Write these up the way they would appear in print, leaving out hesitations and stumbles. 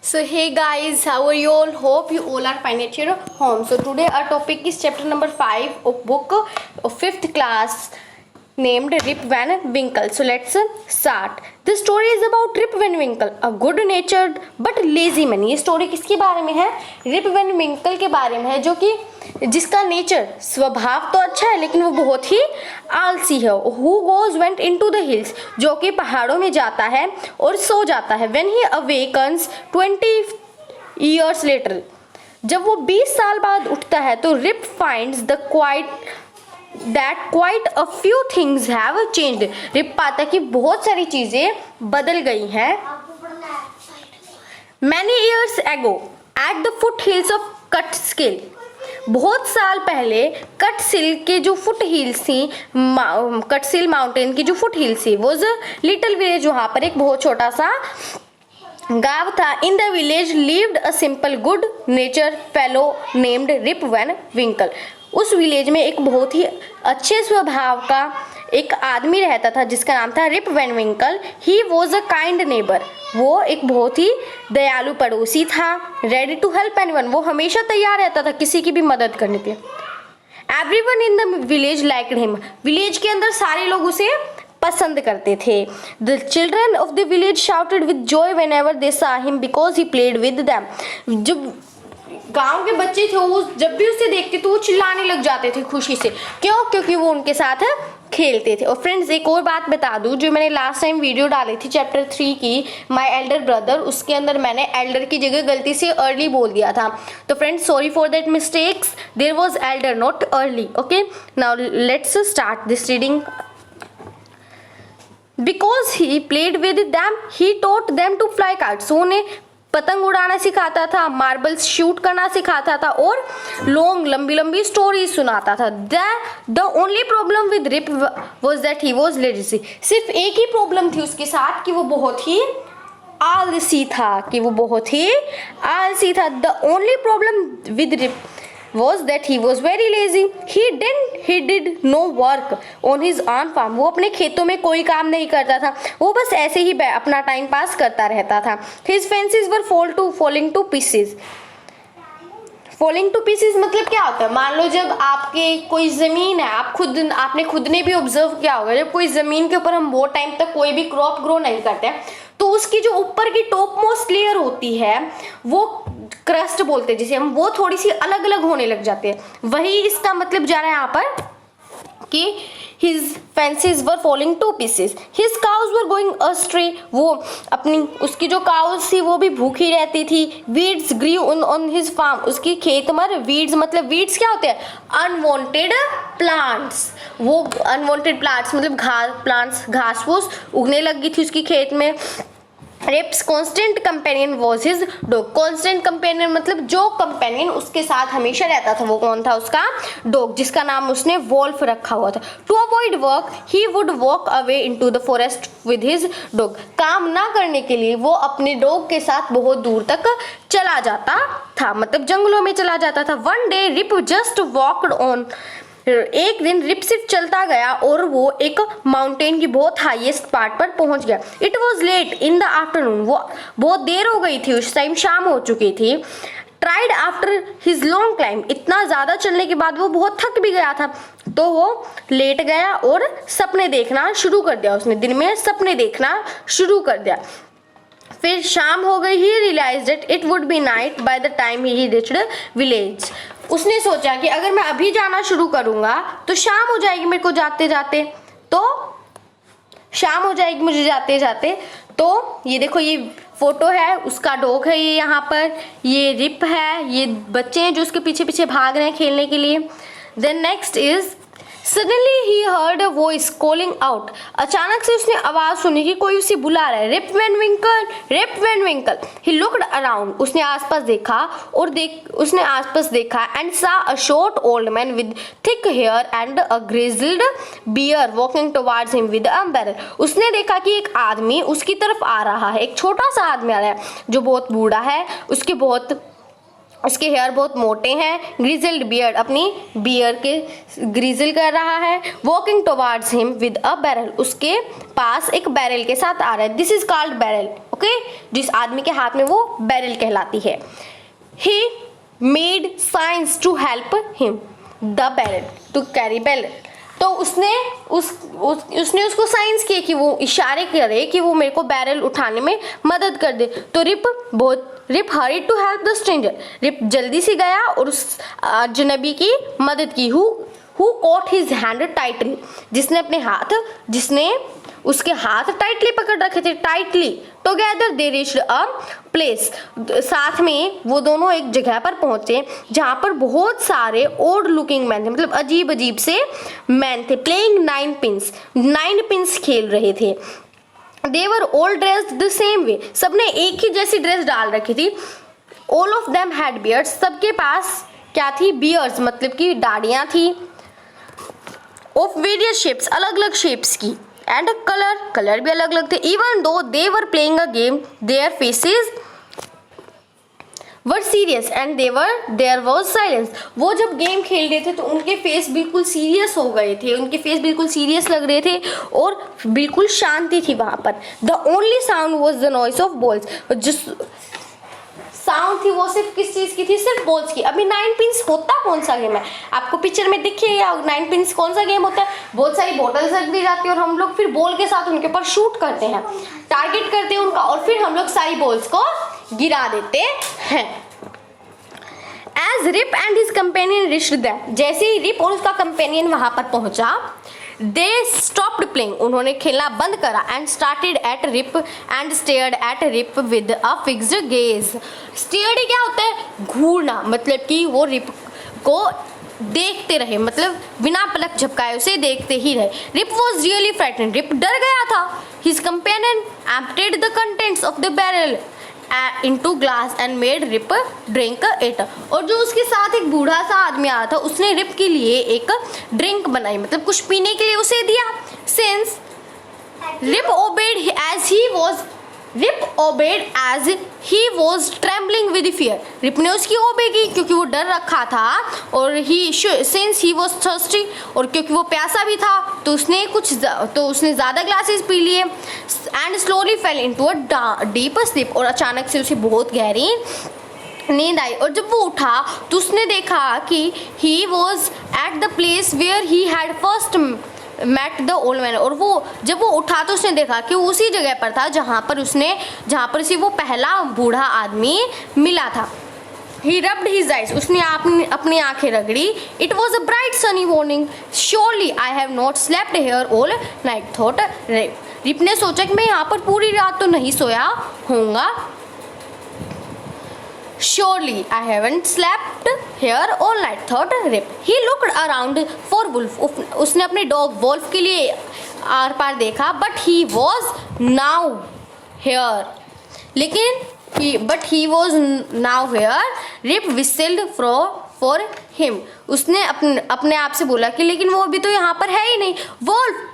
So hey guys, how are you all? Hope you all are fine at your home. So today our topic is chapter number 5 of book of 5th class named Rip Van Winkle. So let's start. The story is about Rip Van Winkle, a good-natured but lazy man. ये story किसके बारे में है? Rib Van विंकल के बारे में है, जो कि जिसका नेचर स्वभाव तो अच्छा है लेकिन वो बहुत ही आलसी है. Who goes went into the hills, जो कि पहाड़ों में जाता है और सो जाता है. When he awakens 20 years later, जब वो 20 साल बाद उठता है तो Rip finds the quite a few things have changed. Rip पाता कि बहुत सारी चीजें बदल गई हैं. Many years ago, at the foothills of Catskill, बहुत साल पहले कटसिल के जो फुट हिल्स थी, कटसिल माउंटेन की जो फुट हिल्स थी, वो लिटिल विलेज, वहां पर एक बहुत छोटा सा गांव था. In the village lived a simple good nature fellow named Rip Van Winkle. उस विलेज में एक बहुत ही अच्छे स्वभाव का एक आदमी रहता था जिसका नाम था Rip Van Winkle. He was a kind neighbour. वो एक बहुत ही दयालु पड़ोसी था. Ready to help anyone. वो हमेशा तैयार रहता था किसी की भी मदद करने पे. Everyone in the village liked him. Village के अंदर सारे लोग उसे पसंद करते थे. The children of the village shouted with Joy whenever they सा him because he played with them. जो गांव के बच्चे थे वो जब भी उसे देखते तो वो चिल्लाने लग जाते थे खुशी से. क्यों? क्योंकि वो उनके साथ खेलते थे. और फ्रेंड्स, एक और बात बता दूं, जो मैंने लास्ट टाइम वीडियो डाली थी चैप्टर 3 की माय एल्डर ब्रदर, उसके अंदर मैंने एल्डर की जगह गलती से अर्ली बोल दिया था. तो friends, sorry for that mistakes. There was elder not early. Okay, now let's start this reading. Because he played with them, he taught them to fly kites. उन्हें पतंग उड़ाना सिखाता था, मार्बल्स शूट करना सिखाता था और लंबी लंबी स्टोरी सुनाता था. The only problem with Rip was that he was lazy. सिर्फ एक ही प्रॉब्लम थी उसके साथ कि वो बहुत ही आलसी था. The only problem with Rip was that he was very lazy. He did no work on his own farm. वो अपने खेतों में कोई काम नहीं करता था. वो बस ऐसे ही अपना टाइम पास करता रहता था. His fences were falling to pieces. Falling to pieces मतलब क्या होता है? मान लो जब आपके कोई जमीन है, आपने खुद ने भी ऑब्जर्व किया होगा, जब कोई जमीन के ऊपर हम बहुत टाइम तक कोई भी क्रॉप ग्रो नहीं करते तो उसकी जो ऊपर की टॉप मोस्ट लेयर होती है वो क्रस्ट बोलते हैं जिसे हम, वो थोड़ी सी अलग अलग होने लग जाते हैं. वही इसका मतलब जा रहा है यहाँ पर कि his fences were falling to pieces. His cows were going astray. वो उसकी जो cows थी वो भी भूखी रहती थी. Weeds grew on his farm. उसकी खेत में weeds मतलब weeds क्या होते हैं? Unwanted plants. वो unwanted plants मतलब घास फूस उगने लगी थी उसकी खेत में. Rip's constant companion was his dog. Constant companion मतलब जो companion उसके साथ हमेशा रहता था वो कौन था? उसका डॉग, जिसका नाम उसने वॉल्फ रखा हुआ था. To avoid work, he would walk away into the forest with his dog. काम ना करने के लिए वो अपने डॉग के साथ बहुत दूर तक चला जाता था, मतलब जंगलों में चला जाता था. One day Rip just walked on. एक दिन रिप सिर्फ चलता गया और वो एक माउंटेन की बहुत हाईएस्ट पार्ट पर पहुंच गया. It was late in the afternoon. वो बहुत देर हो गई थी, उस टाइम शाम हो चुकी थी. Tried after his long climb. इतना ज्यादा चलने के बाद वो बहुत थक भी गया था तो वो लेट गया और सपने देखना शुरू कर दिया. उसने दिन में सपने देखना शुरू कर दिया. फिर शाम हो गई. He realised that it would be night by the time he reached village. उसने सोचा कि अगर मैं अभी जाना शुरू करूंगा तो शाम हो जाएगी मेरे को जाते जाते. मुझे जाते जाते. तो ये देखो, ये फोटो है, उसका डॉग है ये यहाँ पर, ये रिप है, ये बच्चे हैं जो उसके पीछे पीछे भाग रहे हैं खेलने के लिए. Then next is Suddenly he heard a voice calling out. अचानक से उसने आवाज सुनी कि कोई उसे बुला रहा है. Rip Van Winkle, Rip Van Winkle. He looked around. उसने आसपास देखा and saw a short old man with thick hair and a grizzled beard walking towards him with an umbrella. उसने देखा कि एक आदमी उसकी तरफ आ रहा है. एक छोटा सा आदमी आ रहा है जो बहुत बूढ़ा है, उसके बहुत उसके हेयर बहुत मोटे हैं। ग्रिजल्ड बियर्ड, अपनी बियर के ग्रिजल कर रहा है। Walking towards him with a barrel, उसके पास एक बैरल के साथ आ रहा है। This is called barrel, okay. जिस आदमी के हाथ में वो बैरल कहलाती है। He made signs to help him the barrel to carry barrel, तो उसने उसको साइंस किए कि वो इशारे करे कि वो मेरे को बैरल उठाने में मदद कर दे। तो Rip hurry to help the stranger, Rip जल्दी से गया और उस अजनबी की मदद की। Who caught his hand tightly, जिसने उसके हाथ टाइटली पकड़ रखे थे, tightly. Together they reached a place, साथ में वो दोनों एक जगह पर पहुंचे जहां पर बहुत सारे ओल्ड लुकिंग मैन थे, मतलब अजीब अजीब से मैन थे। प्लेइंग 9 पिंस खेल रहे थे। They were all dressed the same way, सबने एक ही जैसी ड्रेस डाल रखी थी। All of them had beards, सबके पास क्या थी? बियर्ड्स, मतलब कि दाढ़ियां थी। ऑफ वेरियस शेप्स, अलग अलग शेप्स की। एंड कलर भी अलग अलग थे। Even though they were playing a game their faces were serious and there was silence, वो जब गेम खेल रहे थे तो उनके फेस बिल्कुल सीरियस हो गए थे, उनके फेस बिल्कुल सीरियस लग रहे थे और बिल्कुल शांति थी वहां पर। The only sound was the noise of balls, जिस साउंड थी वो सिर्फ किस चीज की थी? सिर्फ बॉल्स की। अभी 9 पिंस होता कौन सा गेम है? आपको पिक्चर में दिखेगा 9 पिंस कौन सा गेम होता है? बहुत सारी बॉटल्स रख दी जाती है और हम लोग फिर बॉल के साथ उनके ऊपर शूट करते हैं, टारगेट करते हैं उनका, और फिर हम लोग सारी बॉल्स को गिरा देते हैं। As Rip and his companion reached them, जैसे ही रिप और उसका कंपेनियन वहां पर पहुंचा, they stopped playing, उन्होंने खेलना बंद करा, and started at Rip and stared at Rip with a fixed gaze. Stared क्या होता है? घूरना, मतलब कि वो रिप को देखते रहे, मतलब बिना पलक झपकाए उसे देखते ही रहे। Rip was really frightened, Rip डर गया था। His companion emptied the contents of the barrel into glass and made Rip drink it, और जो उसके साथ एक बूढ़ा सा आदमी आया था उसने रिप के लिए एक ड्रिंक बनाई, मतलब कुछ पीने के लिए उसे दिया। Since Rip obeyed as he was trembling with fear, Rip ने उसकी ओबे की क्योंकि वो डर रखा था, और since he was thirsty, और क्योंकि वो प्यासा भी था तो उसने ज़्यादा ग्लासेस पी लिए। and slowly fell into a deep sleep, और अचानक से उसे बहुत गहरी नींद आई। और जब वो उठा तो उसने देखा कि he was at the place where he had first met the old man, और वो जब वो उठा तो उसने देखा कि वो उसी जगह पर था जहाँ पर उसे वो पहला बूढ़ा आदमी मिला था। He rubbed his eyes, उसने अपनी आंखें रगड़ी। It was a bright sunny morning. Surely I have not slept here all night, thought Rip. Rip ने सोचा कि मैं यहाँ पर पूरी रात तो नहीं सोया होऊंगा। Surely I haven't slept here all night, thought Rip. He looked around for Wolf. उसने अपने डॉग वॉल्फ के लिए आर पार देखा, but he was now here. But he was now here. Rip whistled for him. उसने अपने आप से बोला कि लेकिन वो अभी तो यहाँ पर है ही नहीं।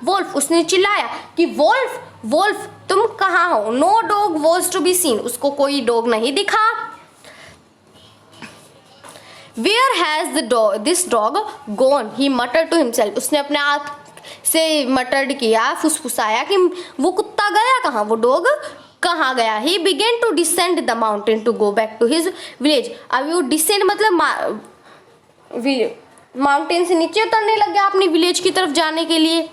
वॉल्फ, उसने चिल्लाया कि वॉल्फ तुम कहाँ हो? No dog was to be seen. उसको कोई डॉग नहीं दिखा। Where has this dog gone? He muttered to himself. उसने अपने आप से मटर्ड किया, फुसफुसाया कि वो कुत्ता गया कहाँ, वो डॉग कहाँ गया। He began to descend the mountain to go back to his village. अभी वो descend मतलब माउंटेन से नीचे उतरने लग गया अपनी विलेज की तरफ जाने के लिए।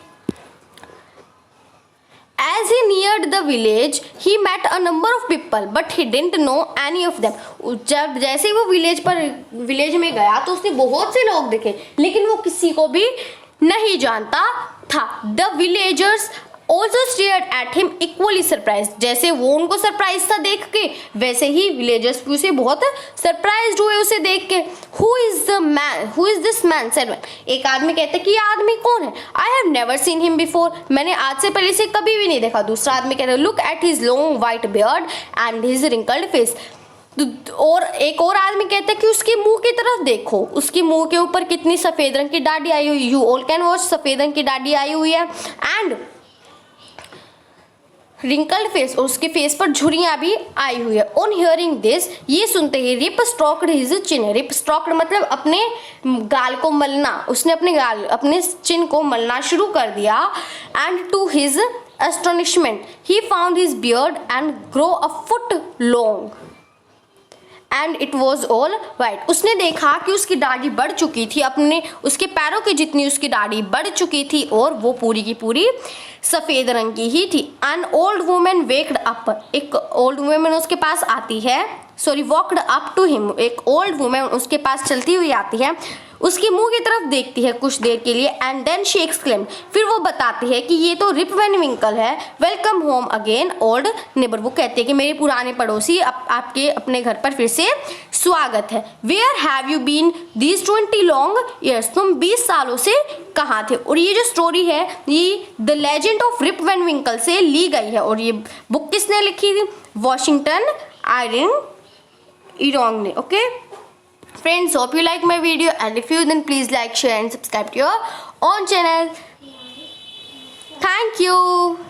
As he neared the village, he met a number of people, but he didn't know any of them. जब जैसे ही वो विलेज में गया तो उसने बहुत से लोग देखे, लेकिन वो किसी को भी नहीं जानता था। The villagers also stared at him equally surprised. जैसे वो उनको सरप्राइज था देख के, वैसे ही विलेजर्स भी उसे बहुत सरप्राइज्ड हुए उसे देख के। Who is this man? said one. एक आदमी कहता है कि ये आदमी कौन है? I have never seen him before. मैंने आज से पहले इसे कभी भी नहीं देखा। दूसरा आदमी कहता है Look at his long white beard and his wrinkled face. और एक और आदमी कहता है कि उसके मुंह की तरफ देखो, उसके मुंह के ऊपर कितनी सफेद रंग की दाढ़ी आई हुई। You all can watch, सफेद रंग की दाढ़ी आई हुई है। And रिंकल्ड फेस, और उसके फेस पर झुर्रियाँ भी आई हुई है। ऑन हियरिंग दिस, ये सुनते ही रिप स्ट्रोक्ड हिज चिन। रिप स्ट्रोक्ड मतलब अपने गाल को मलना, उसने अपने चिन को मलना शुरू कर दिया। And to his astonishment he found his beard and grow a foot long and it was all white। उसने देखा कि उसकी दाढ़ी बढ़ चुकी थी, उसके पैरों की जितनी उसकी दाढ़ी बढ़ चुकी थी और वो पूरी की पूरी सफ़ेद रंग की ही थी। An old woman waked up, एक ओल्ड वुमेन उसके पास आती है, वॉकड अप टू हिम, एक ओल्ड वुमेन उसके पास चलती हुई आती है, उसके मुंह की तरफ देखती है कुछ देर के लिए। एंड देन शी एक्सक्लेम्ड, फिर वो बताती है कि ये तो रिप वैन विंकल है। Welcome home again old neighbour, वो कहते हैं कि मेरे पुराने पड़ोसी आपके अपने घर पर फिर से स्वागत है। Where have you been these 20 long years, तुम 20 सालों से कहाँ थे। और ये जो स्टोरी है ये the legend of Rip Van Winkle से ली गई है। और ये बुक किसने लिखी थी, वॉशिंगटन आयरन इरोंग ने। Okay friends, hope you like my video, and if you then please like, share and subscribe to your own channel. Thank you.